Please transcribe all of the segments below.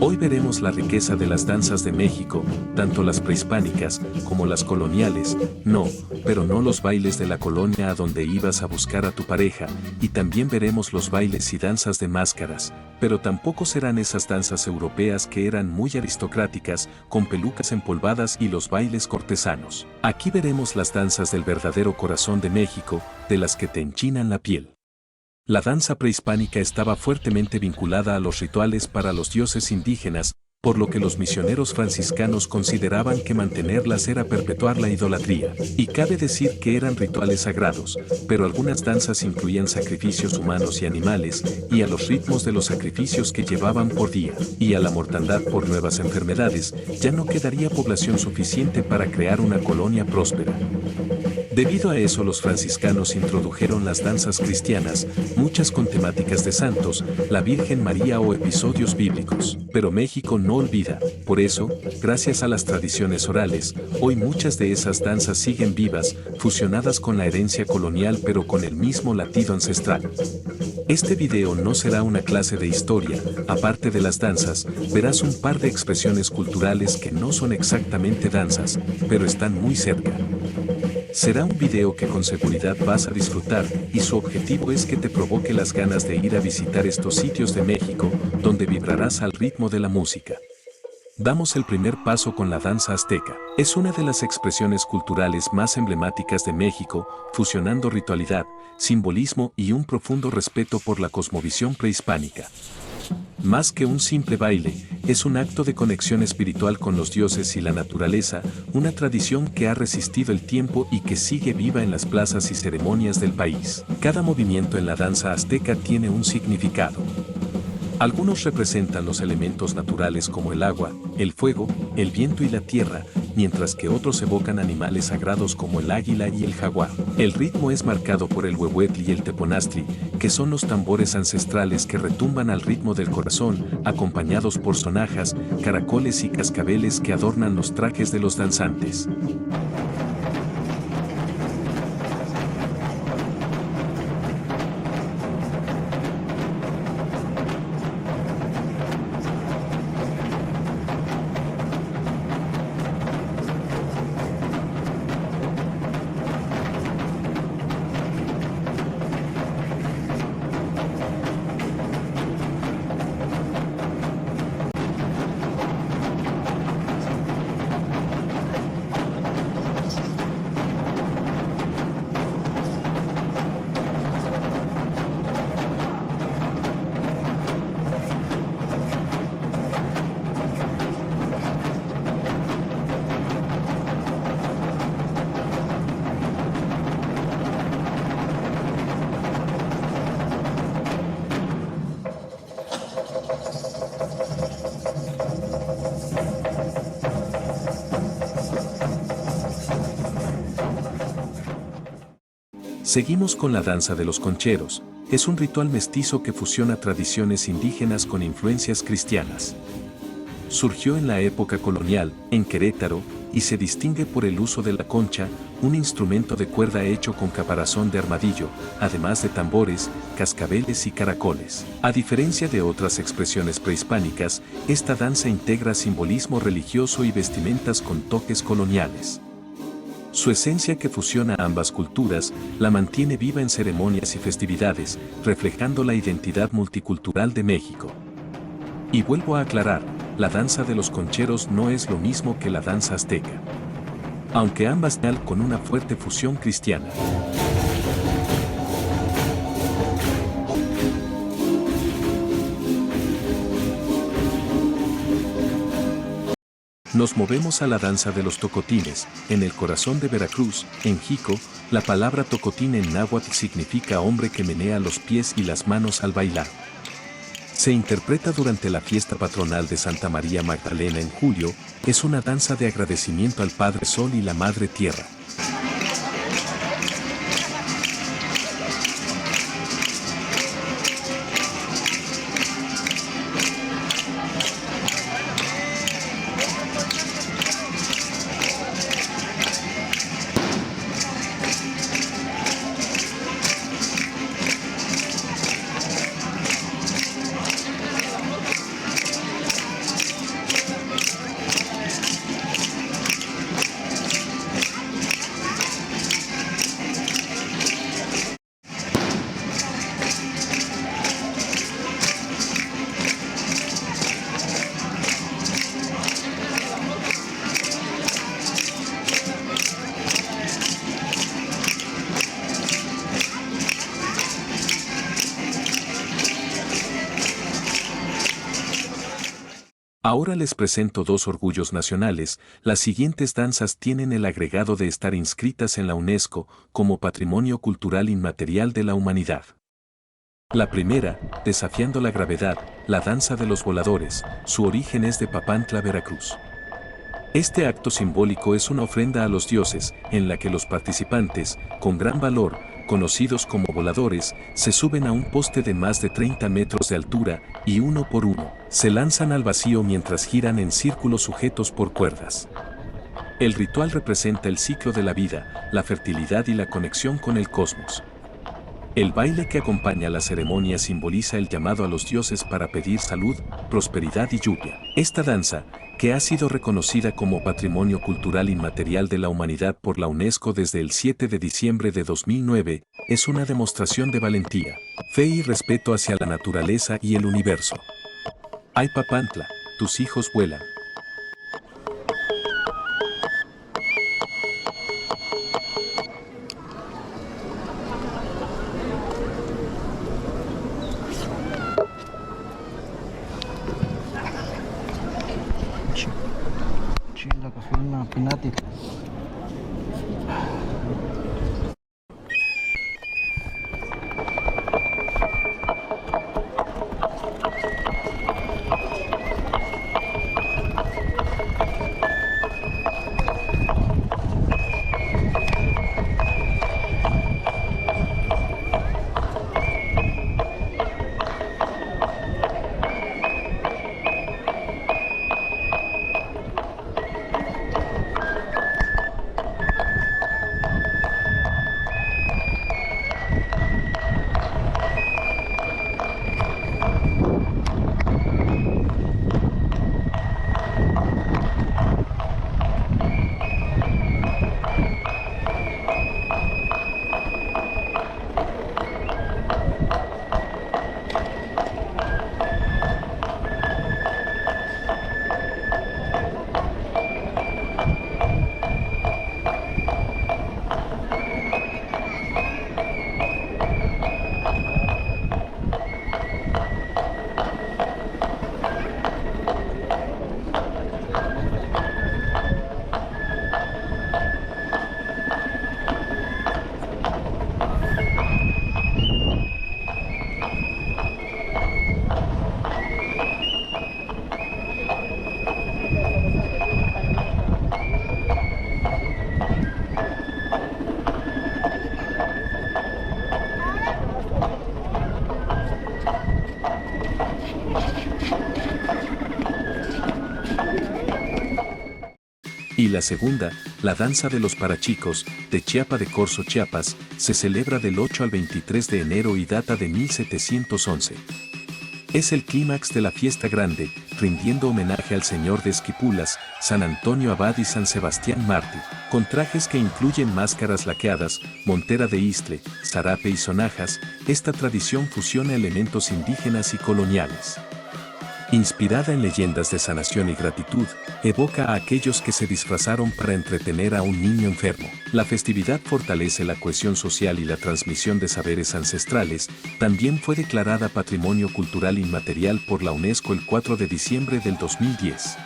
Hoy veremos la riqueza de las danzas de México, tanto las prehispánicas como las coloniales, pero no los bailes de la colonia a donde ibas a buscar a tu pareja, y también veremos los bailes y danzas de máscaras, pero tampoco serán esas danzas europeas que eran muy aristocráticas, con pelucas empolvadas y los bailes cortesanos. Aquí veremos las danzas del verdadero corazón de México, de las que te enchinan la piel. La danza prehispánica estaba fuertemente vinculada a los rituales para los dioses indígenas, por lo que los misioneros franciscanos consideraban que mantenerlas era perpetuar la idolatría. Y cabe decir que eran rituales sagrados, pero algunas danzas incluían sacrificios humanos y animales, y a los ritmos de los sacrificios que llevaban por día, y a la mortandad por nuevas enfermedades, ya no quedaría población suficiente para crear una colonia próspera. Debido a eso los franciscanos introdujeron las danzas cristianas, muchas con temáticas de santos, la Virgen María o episodios bíblicos. Pero México no olvida, por eso, gracias a las tradiciones orales, hoy muchas de esas danzas siguen vivas, fusionadas con la herencia colonial pero con el mismo latido ancestral. Este video no será una clase de historia, aparte de las danzas, verás un par de expresiones culturales que no son exactamente danzas, pero están muy cerca. Será un video que con seguridad vas a disfrutar y su objetivo es que te provoque las ganas de ir a visitar estos sitios de México, donde vibrarás al ritmo de la música. Damos el primer paso con la danza azteca. Es una de las expresiones culturales más emblemáticas de México, fusionando ritualidad, simbolismo y un profundo respeto por la cosmovisión prehispánica. Más que un simple baile, es un acto de conexión espiritual con los dioses y la naturaleza, una tradición que ha resistido el tiempo y que sigue viva en las plazas y ceremonias del país. Cada movimiento en la danza azteca tiene un significado. Algunos representan los elementos naturales como el agua, el fuego, el viento y la tierra, mientras que otros evocan animales sagrados como el águila y el jaguar. El ritmo es marcado por el huehuetl y el teponaztli, que son los tambores ancestrales que retumban al ritmo del corazón, acompañados por sonajas, caracoles y cascabeles que adornan los trajes de los danzantes. Seguimos con la danza de los concheros. Es un ritual mestizo que fusiona tradiciones indígenas con influencias cristianas. Surgió en la época colonial, en Querétaro, y se distingue por el uso de la concha, un instrumento de cuerda hecho con caparazón de armadillo, además de tambores, cascabeles y caracoles. A diferencia de otras expresiones prehispánicas, esta danza integra simbolismo religioso y vestimentas con toques coloniales. Su esencia que fusiona ambas culturas, la mantiene viva en ceremonias y festividades, reflejando la identidad multicultural de México. Y vuelvo a aclarar, la danza de los concheros no es lo mismo que la danza azteca, aunque ambas tienen con una fuerte fusión cristiana. Nos movemos a la danza de los tocotines, en el corazón de Veracruz, en Jico. La palabra tocotín en náhuatl significa hombre que menea los pies y las manos al bailar. Se interpreta durante la fiesta patronal de Santa María Magdalena en julio, es una danza de agradecimiento al Padre Sol y la Madre Tierra. Ahora les presento dos orgullos nacionales. Las siguientes danzas tienen el agregado de estar inscritas en la UNESCO como Patrimonio Cultural Inmaterial de la Humanidad. La primera, desafiando la gravedad, la danza de los voladores, su origen es de Papantla, Veracruz. Este acto simbólico es una ofrenda a los dioses, en la que los participantes, con gran valor, conocidos como voladores, se suben a un poste de más de 30 metros de altura y uno por uno, se lanzan al vacío mientras giran en círculos sujetos por cuerdas. El ritual representa el ciclo de la vida, la fertilidad y la conexión con el cosmos. El baile que acompaña la ceremonia simboliza el llamado a los dioses para pedir salud, prosperidad y lluvia. Esta danza, que ha sido reconocida como Patrimonio Cultural Inmaterial de la Humanidad por la UNESCO desde el 7 de diciembre de 2009, es una demostración de valentía, fe y respeto hacia la naturaleza y el universo. Ay Papantla, tus hijos vuelan. La cogí una pinati. Y la segunda, la danza de los parachicos, de Chiapa de Corzo, Chiapas, se celebra del 8 al 23 de enero y data de 1711. Es el clímax de la fiesta grande, rindiendo homenaje al señor de Esquipulas, San Antonio Abad y San Sebastián Mártir, con trajes que incluyen máscaras laqueadas, montera de istle, zarape y sonajas. Esta tradición fusiona elementos indígenas y coloniales. Inspirada en leyendas de sanación y gratitud, evoca a aquellos que se disfrazaron para entretener a un niño enfermo. La festividad fortalece la cohesión social y la transmisión de saberes ancestrales. También fue declarada Patrimonio Cultural Inmaterial por la UNESCO el 4 de diciembre del 2010.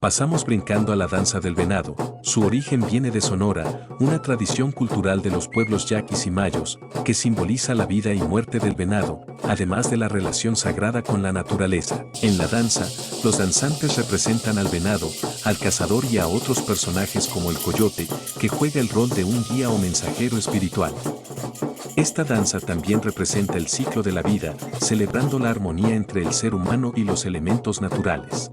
Pasamos brincando a la danza del venado. Su origen viene de Sonora, una tradición cultural de los pueblos yaquis y mayos, que simboliza la vida y muerte del venado, además de la relación sagrada con la naturaleza. En la danza, los danzantes representan al venado, al cazador y a otros personajes como el coyote, que juega el rol de un guía o mensajero espiritual. Esta danza también representa el ciclo de la vida, celebrando la armonía entre el ser humano y los elementos naturales.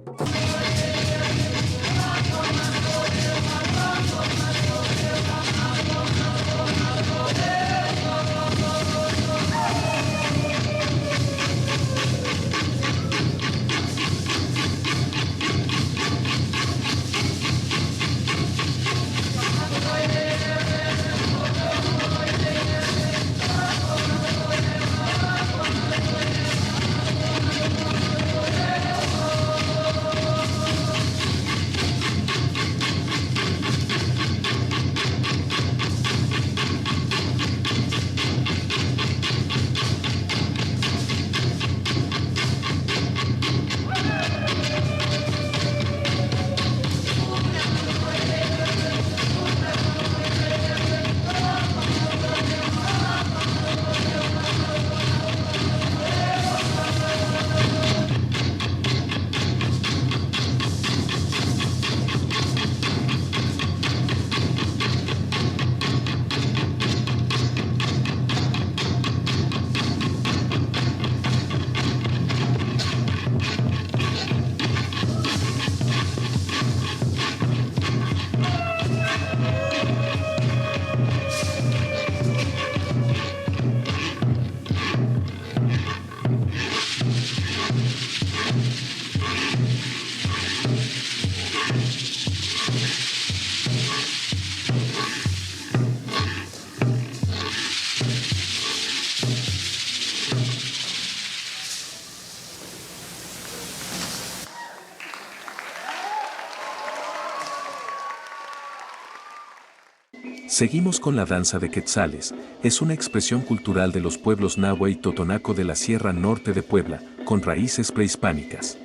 Seguimos con la danza de quetzales. Es una expresión cultural de los pueblos nahua y totonaco de la Sierra Norte de Puebla, con raíces prehispánicas.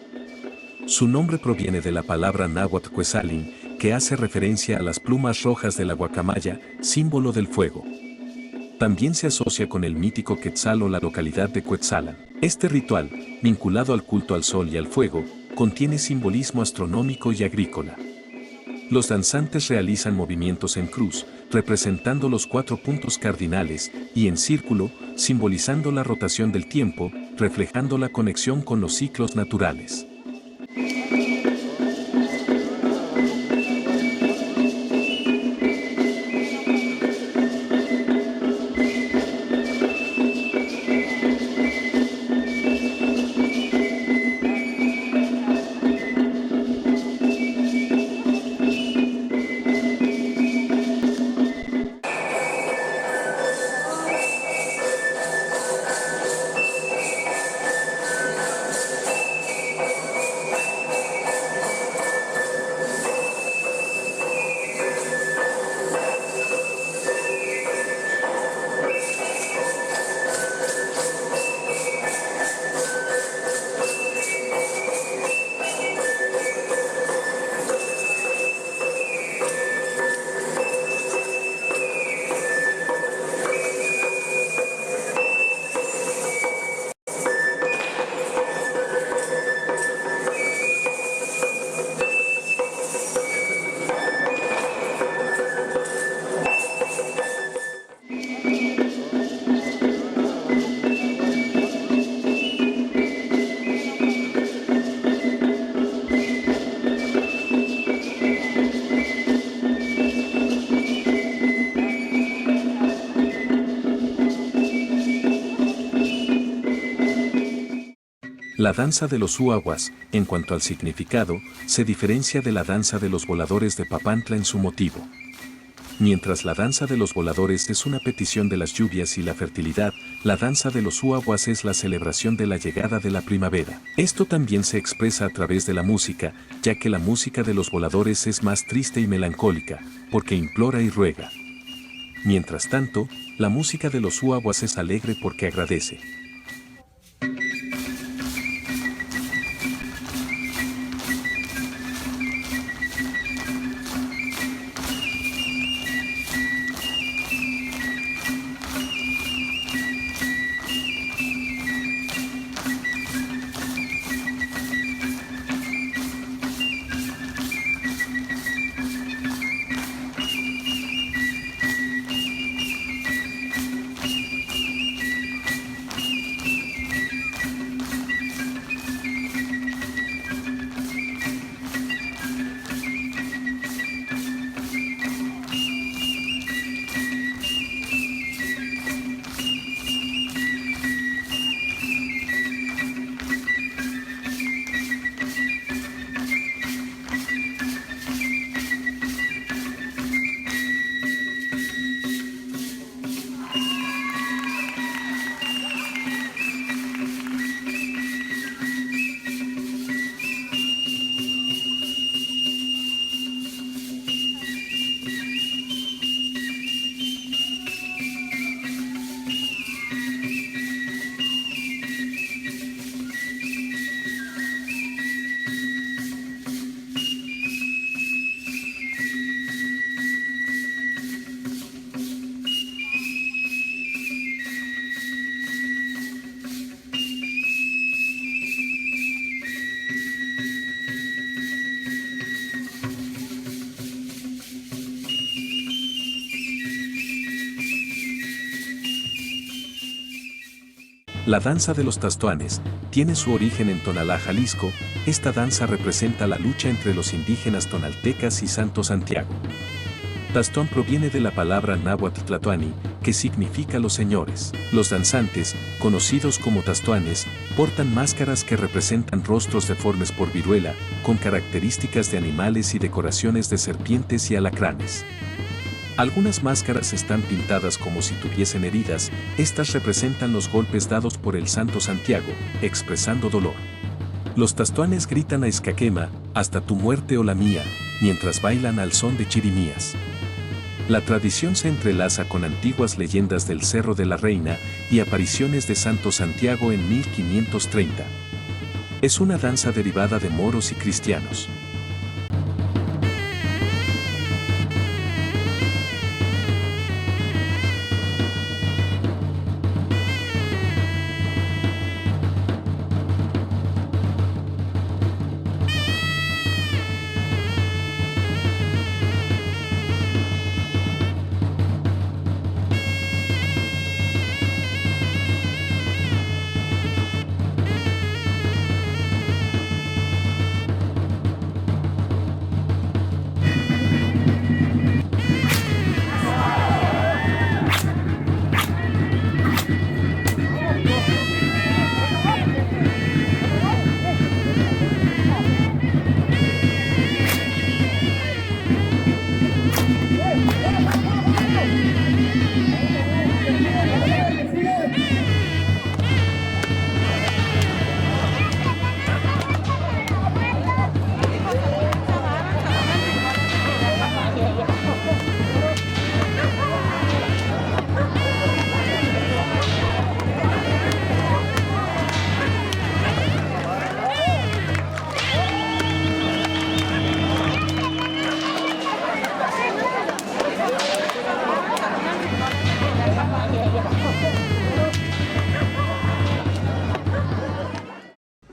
Su nombre proviene de la palabra náhuatl quetzalin, que hace referencia a las plumas rojas de la guacamaya, símbolo del fuego. También se asocia con el mítico Quetzal o la localidad de Cuetzalan. Este ritual, vinculado al culto al sol y al fuego, contiene simbolismo astronómico y agrícola. Los danzantes realizan movimientos en cruz, representando los 4 puntos cardinales, y en círculo, simbolizando la rotación del tiempo, reflejando la conexión con los ciclos naturales. La danza de los uaguas, en cuanto al significado, se diferencia de la danza de los voladores de Papantla en su motivo. Mientras la danza de los voladores es una petición de las lluvias y la fertilidad, la danza de los uaguas es la celebración de la llegada de la primavera. Esto también se expresa a través de la música, ya que la música de los voladores es más triste y melancólica, porque implora y ruega. Mientras tanto, la música de los uaguas es alegre porque agradece. La danza de los Tastoanes tiene su origen en Tonalá, Jalisco. Esta danza representa la lucha entre los indígenas tonaltecas y Santo Santiago. Tastón proviene de la palabra náhuatl tlatoani, que significa los señores. Los danzantes, conocidos como tastoanes, portan máscaras que representan rostros deformes por viruela, con características de animales y decoraciones de serpientes y alacranes. Algunas máscaras están pintadas como si tuviesen heridas. Estas representan los golpes dados por el Santo Santiago, expresando dolor. Los tastoanes gritan a Escaquema, hasta tu muerte o la mía, mientras bailan al son de chirimías. La tradición se entrelaza con antiguas leyendas del Cerro de la Reina y apariciones de Santo Santiago en 1530. Es una danza derivada de moros y cristianos.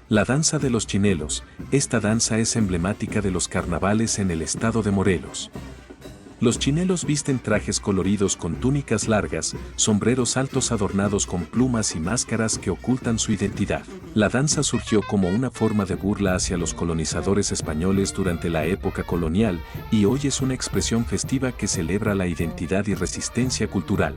La danza de los chinelos. Esta danza es emblemática de los carnavales en el estado de Morelos. Los chinelos visten trajes coloridos con túnicas largas, sombreros altos adornados con plumas y máscaras que ocultan su identidad. La danza surgió como una forma de burla hacia los colonizadores españoles durante la época colonial y hoy es una expresión festiva que celebra la identidad y resistencia cultural.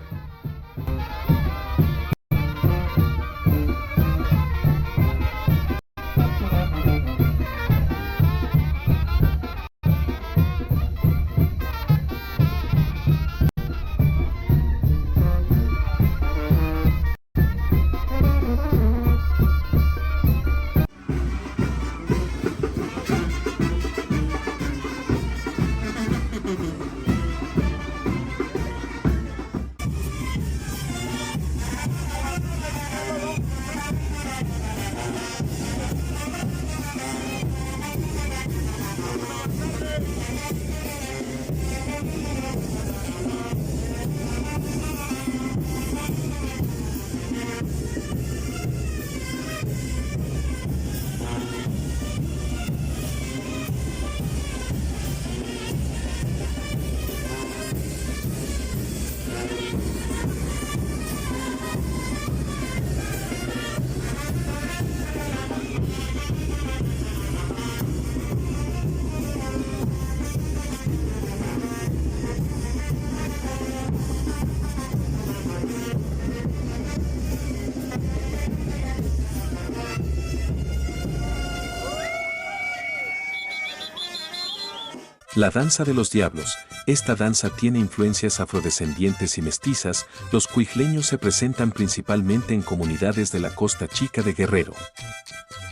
La danza de los diablos. Esta danza tiene influencias afrodescendientes y mestizas. Los cuijleños se presentan principalmente en comunidades de la Costa Chica de Guerrero.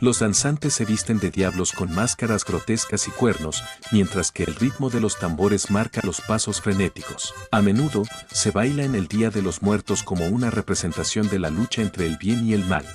Los danzantes se visten de diablos con máscaras grotescas y cuernos, mientras que el ritmo de los tambores marca los pasos frenéticos. A menudo, se baila en el Día de los Muertos como una representación de la lucha entre el bien y el mal.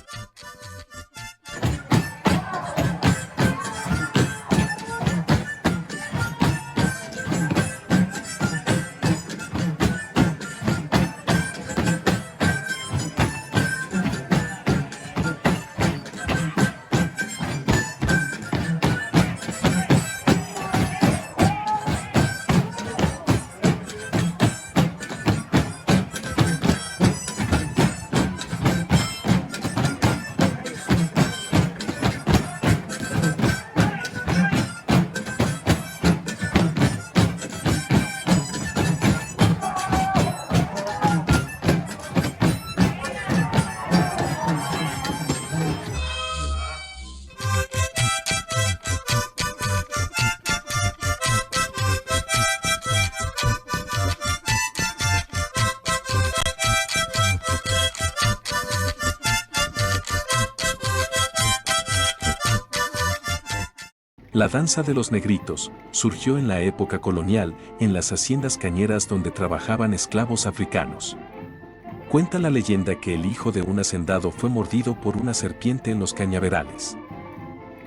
La danza de los negritos surgió en la época colonial en las haciendas cañeras donde trabajaban esclavos africanos. Cuenta la leyenda que el hijo de un hacendado fue mordido por una serpiente en los cañaverales.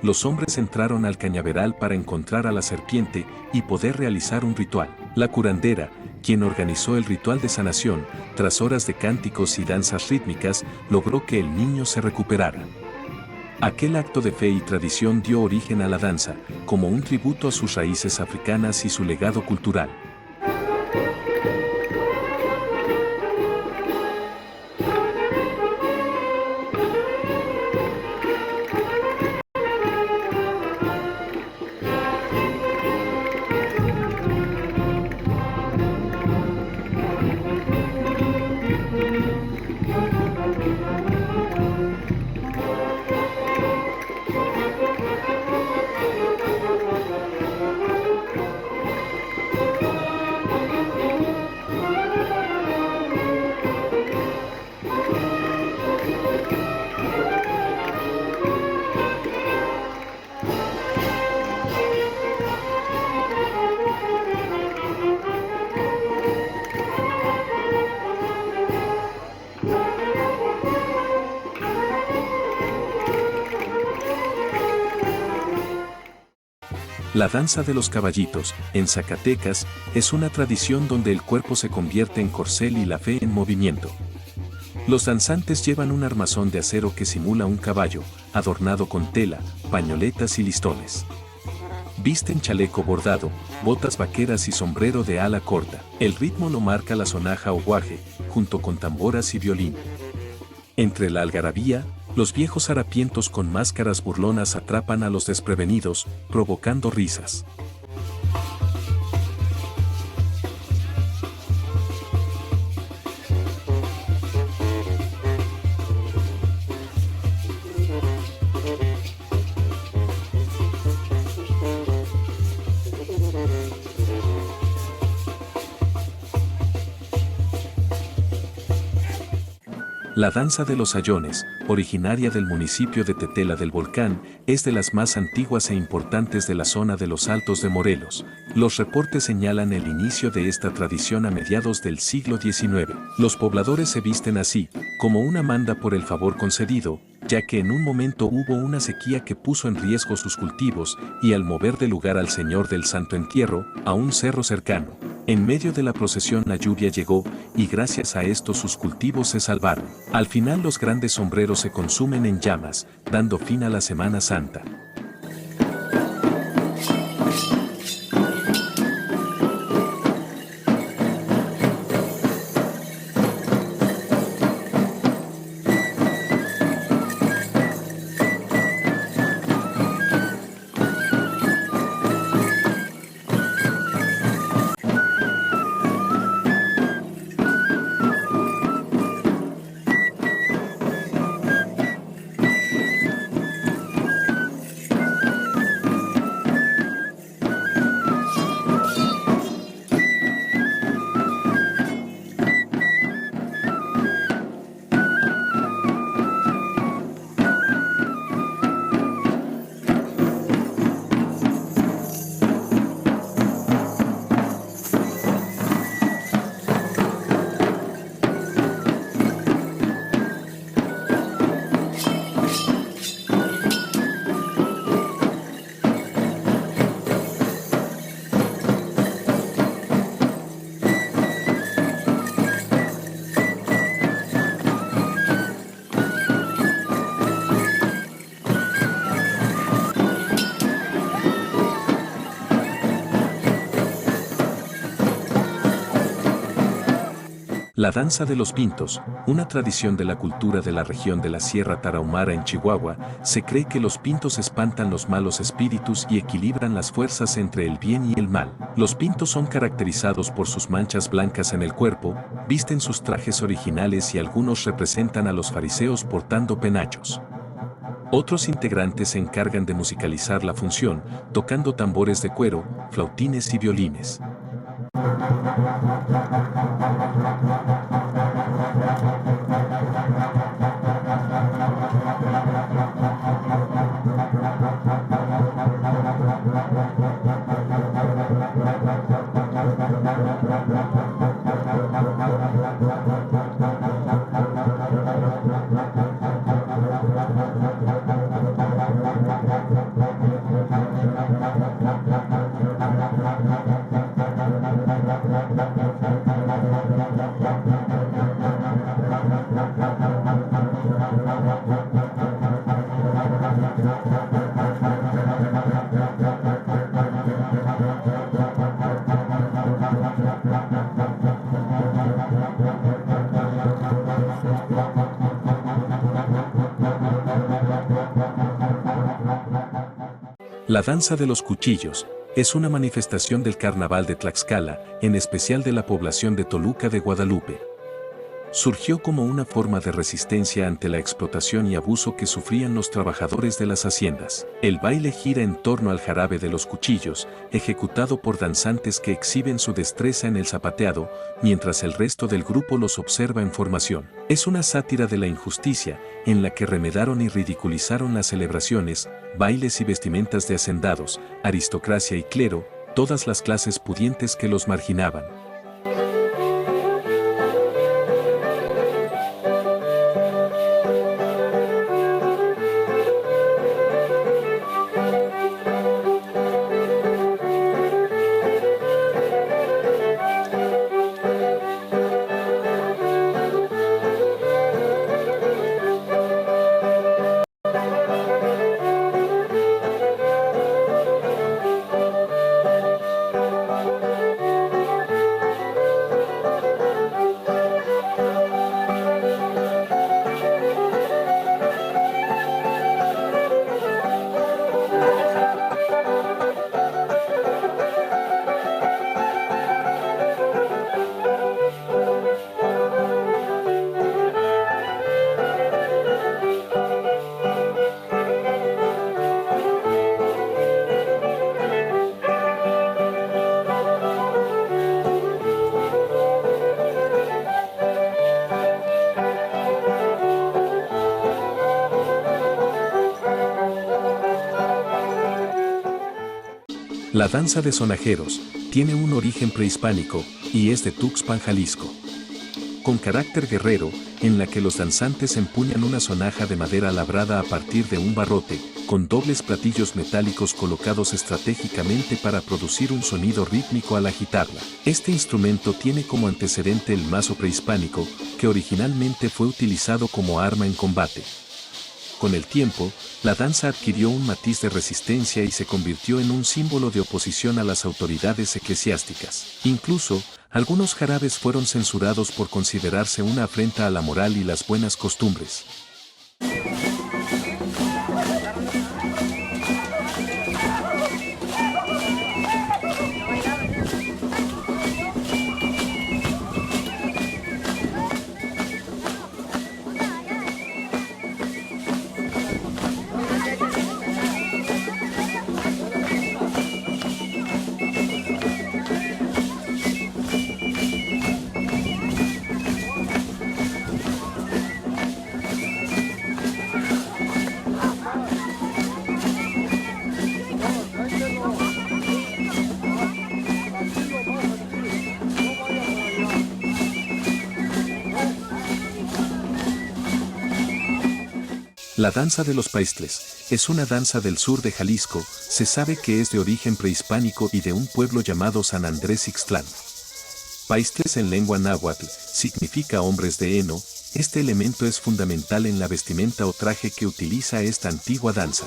Los hombres entraron al cañaveral para encontrar a la serpiente y poder realizar un ritual. La curandera, quien organizó el ritual de sanación, tras horas de cánticos y danzas rítmicas, logró que el niño se recuperara. Aquel acto de fe y tradición dio origen a la danza, como un tributo a sus raíces africanas y su legado cultural. La danza de los caballitos, en Zacatecas, es una tradición donde el cuerpo se convierte en corcel y la fe en movimiento. Los danzantes llevan un armazón de acero que simula un caballo, adornado con tela, pañoletas y listones. Visten chaleco bordado, botas vaqueras y sombrero de ala corta. El ritmo lo marca la sonaja o guaje, junto con tamboras y violín. Entre la algarabía, los viejos harapientos con máscaras burlonas atrapan a los desprevenidos, provocando risas. La danza de los sayones, originaria del municipio de Tetela del Volcán, es de las más antiguas e importantes de la zona de los Altos de Morelos. Los reportes señalan el inicio de esta tradición a mediados del siglo XIX. Los pobladores se visten así, como una manda por el favor concedido, ya que en un momento hubo una sequía que puso en riesgo sus cultivos, y al mover de lugar al Señor del Santo Entierro, a un cerro cercano. En medio de la procesión la lluvia llegó, y gracias a esto sus cultivos se salvaron. Al final los grandes sombreros se consumen en llamas, dando fin a la Semana Santa. La danza de los pintos, una tradición de la cultura de la región de la Sierra Tarahumara en Chihuahua, se cree que los pintos espantan los malos espíritus y equilibran las fuerzas entre el bien y el mal. Los pintos son caracterizados por sus manchas blancas en el cuerpo, visten sus trajes originales y algunos representan a los fariseos portando penachos. Otros integrantes se encargan de musicalizar la función, tocando tambores de cuero, flautines y violines. La danza de los cuchillos es una manifestación del carnaval de Tlaxcala, en especial de la población de Toluca de Guadalupe. Surgió como una forma de resistencia ante la explotación y abuso que sufrían los trabajadores de las haciendas. El baile gira en torno al jarabe de los cuchillos, ejecutado por danzantes que exhiben su destreza en el zapateado, mientras el resto del grupo los observa en formación. Es una sátira de la injusticia, en la que remedaron y ridiculizaron las celebraciones, bailes y vestimentas de hacendados, aristocracia y clero, todas las clases pudientes que los marginaban. La danza de sonajeros tiene un origen prehispánico y es de Tuxpan, Jalisco. Con carácter guerrero, en la que los danzantes empuñan una sonaja de madera labrada a partir de un barrote, con dobles platillos metálicos colocados estratégicamente para producir un sonido rítmico al agitarla. Este instrumento tiene como antecedente el mazo prehispánico, que originalmente fue utilizado como arma en combate. Con el tiempo, la danza adquirió un matiz de resistencia y se convirtió en un símbolo de oposición a las autoridades eclesiásticas. Incluso, algunos jarabes fueron censurados por considerarse una afrenta a la moral y las buenas costumbres. La danza de los paistles es una danza del sur de Jalisco, se sabe que es de origen prehispánico y de un pueblo llamado San Andrés Ixtlán. Paistles en lengua náhuatl significa hombres de heno, este elemento es fundamental en la vestimenta o traje que utiliza esta antigua danza.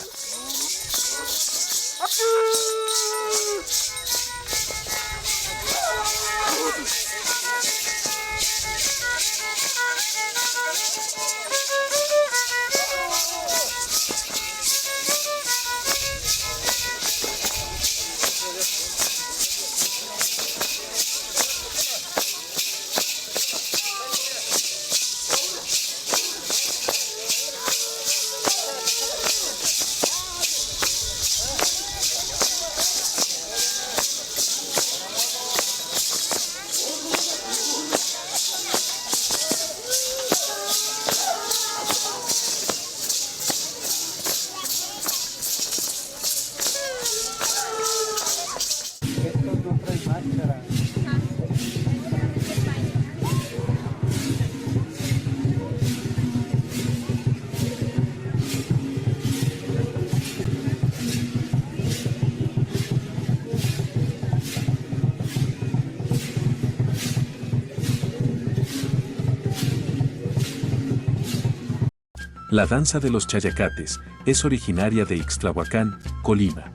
La danza de los chayacates es originaria de Ixtlahuacán, Colima.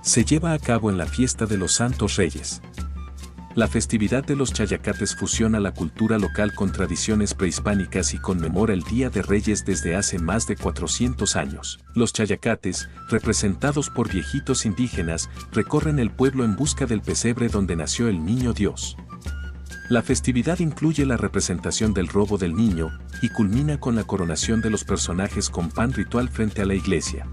Se lleva a cabo en la fiesta de los Santos Reyes. La festividad de los Chayacates fusiona la cultura local con tradiciones prehispánicas y conmemora el Día de Reyes desde hace más de 400 años. Los Chayacates, representados por viejitos indígenas, recorren el pueblo en busca del pesebre donde nació el niño Dios. La festividad incluye la representación del robo del niño y culmina con la coronación de los personajes con pan ritual frente a la iglesia.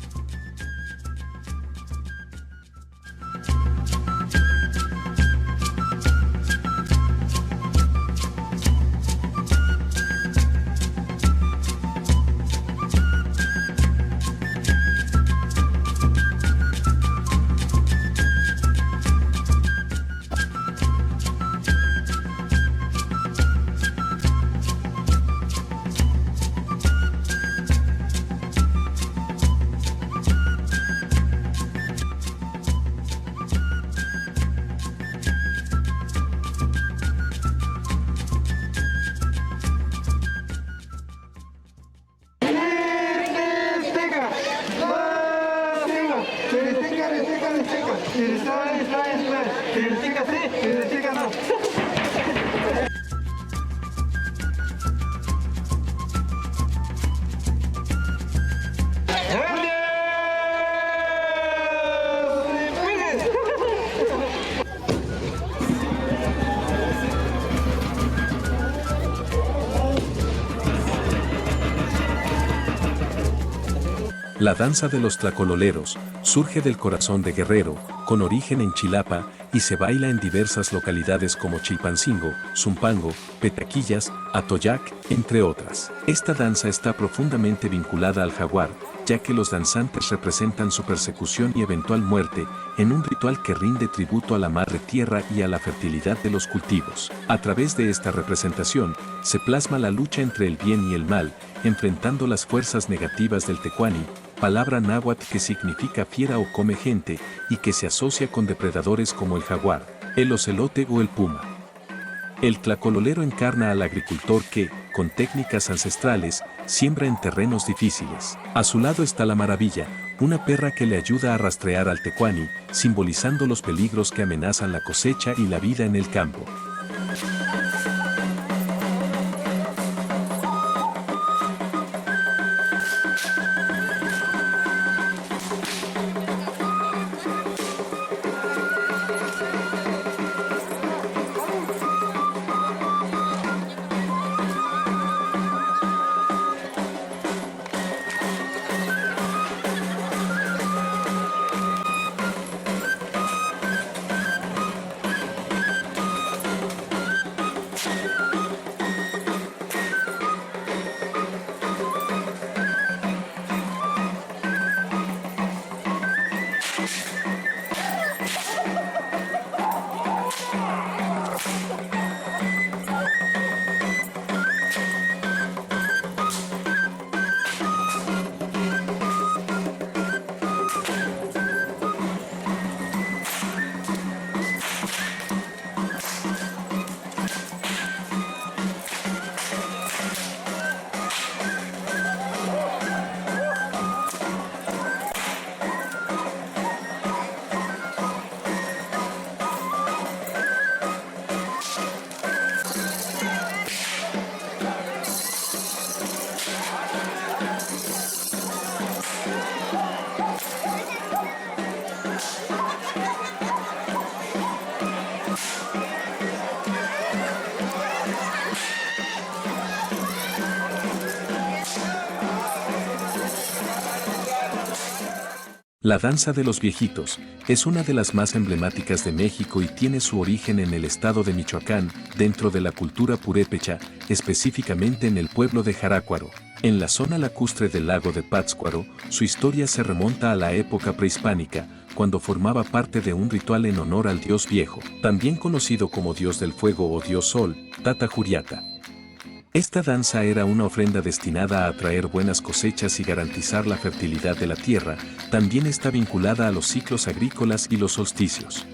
La danza de los tlacololeros surge del corazón de Guerrero, con origen en Chilapa, y se baila en diversas localidades como Chilpancingo, Zumpango, Petaquillas, Atoyac, entre otras. Esta danza está profundamente vinculada al jaguar, ya que los danzantes representan su persecución y eventual muerte, en un ritual que rinde tributo a la madre tierra y a la fertilidad de los cultivos. A través de esta representación, se plasma la lucha entre el bien y el mal, enfrentando las fuerzas negativas del tecuani, palabra náhuatl que significa fiera o come gente, y que se asocia con depredadores como el jaguar, el ocelote o el puma. El tlacololero encarna al agricultor que, con técnicas ancestrales, siembra en terrenos difíciles. A su lado está la maravilla, una perra que le ayuda a rastrear al tecuani, simbolizando los peligros que amenazan la cosecha y la vida en el campo. La danza de los viejitos es una de las más emblemáticas de México y tiene su origen en el estado de Michoacán, dentro de la cultura purépecha, específicamente en el pueblo de Jarácuaro. En la zona lacustre del lago de Pátzcuaro, su historia se remonta a la época prehispánica, cuando formaba parte de un ritual en honor al dios viejo, también conocido como dios del fuego o dios sol, Tata Juliata. Esta danza era una ofrenda destinada a atraer buenas cosechas y garantizar la fertilidad de la tierra. También está vinculada a los ciclos agrícolas y los solsticios.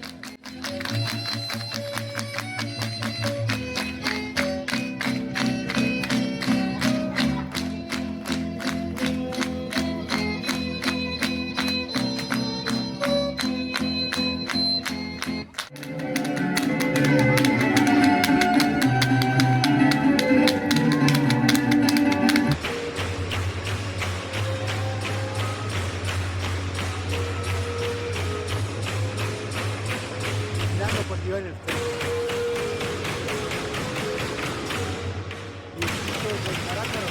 iba en el tren. Y el del Carácaro.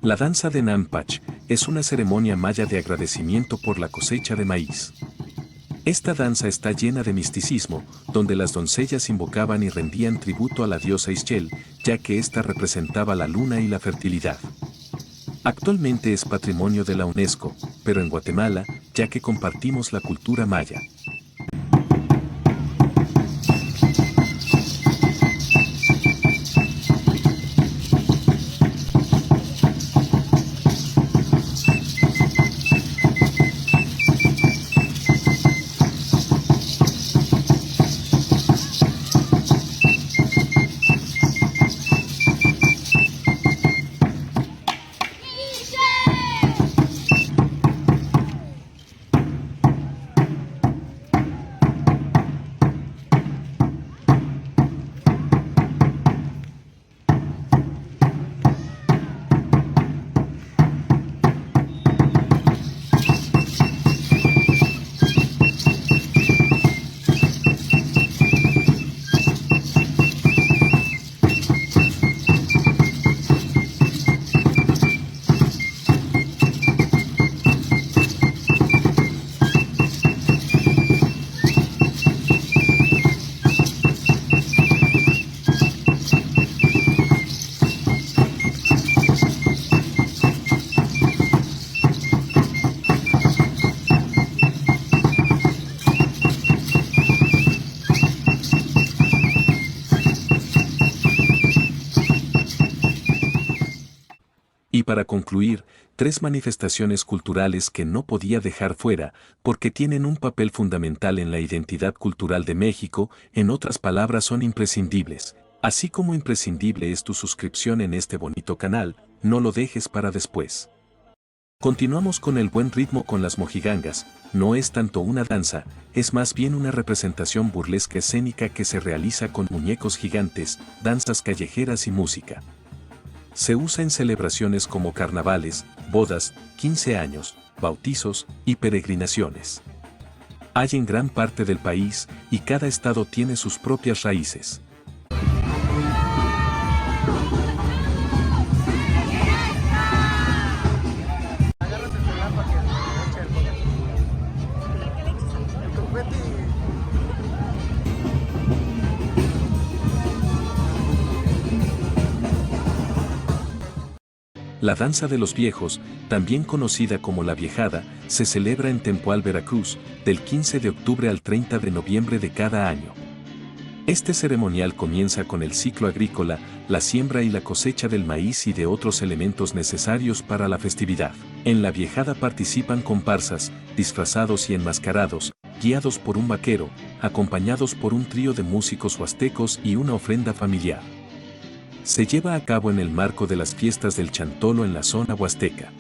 La danza de Nampach es una ceremonia maya de agradecimiento por la cosecha de maíz. Esta danza está llena de misticismo, donde las doncellas invocaban y rendían tributo a la diosa Ixchel, ya que ésta representaba la luna y la fertilidad. Actualmente es patrimonio de la UNESCO, pero en Guatemala, ya que compartimos la cultura maya. Y para concluir, 3 manifestaciones culturales que no podía dejar fuera, porque tienen un papel fundamental en la identidad cultural de México, en otras palabras son imprescindibles. Así como imprescindible es tu suscripción en este bonito canal, no lo dejes para después. Continuamos con el buen ritmo con las mojigangas, no es tanto una danza, es más bien una representación burlesca escénica que se realiza con muñecos gigantes, danzas callejeras y música. Se usa en celebraciones como carnavales, bodas, 15 años, bautizos y peregrinaciones. Hay en gran parte del país y cada estado tiene sus propias raíces. La danza de los viejos, también conocida como la viejada, se celebra en Tempoal, Veracruz, del 15 de octubre al 30 de noviembre de cada año. Este ceremonial comienza con el ciclo agrícola, la siembra y la cosecha del maíz y de otros elementos necesarios para la festividad. En la viejada participan comparsas, disfrazados y enmascarados, guiados por un vaquero, acompañados por un trío de músicos huastecos y una ofrenda familiar. Se lleva a cabo en el marco de las fiestas del Chantolo en la zona huasteca.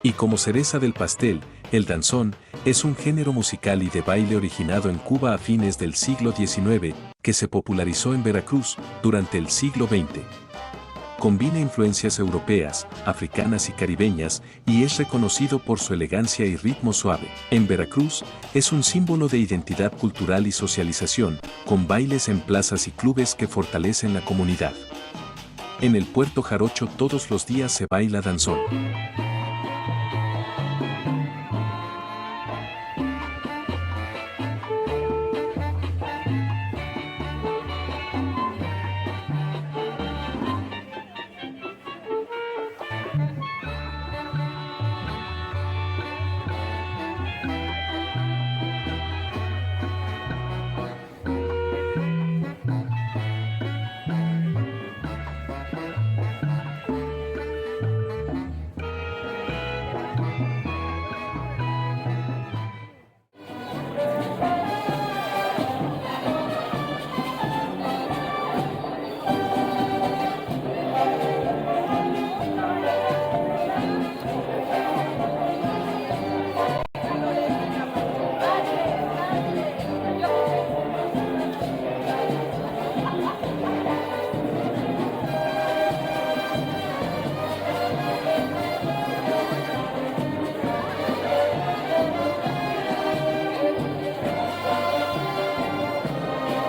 Y como cereza del pastel, el danzón es un género musical y de baile originado en Cuba a fines del siglo XIX, que se popularizó en Veracruz durante el siglo XX. Combina influencias europeas, africanas y caribeñas, y es reconocido por su elegancia y ritmo suave. En Veracruz, es un símbolo de identidad cultural y socialización, con bailes en plazas y clubes que fortalecen la comunidad. En el Puerto Jarocho todos los días se baila danzón.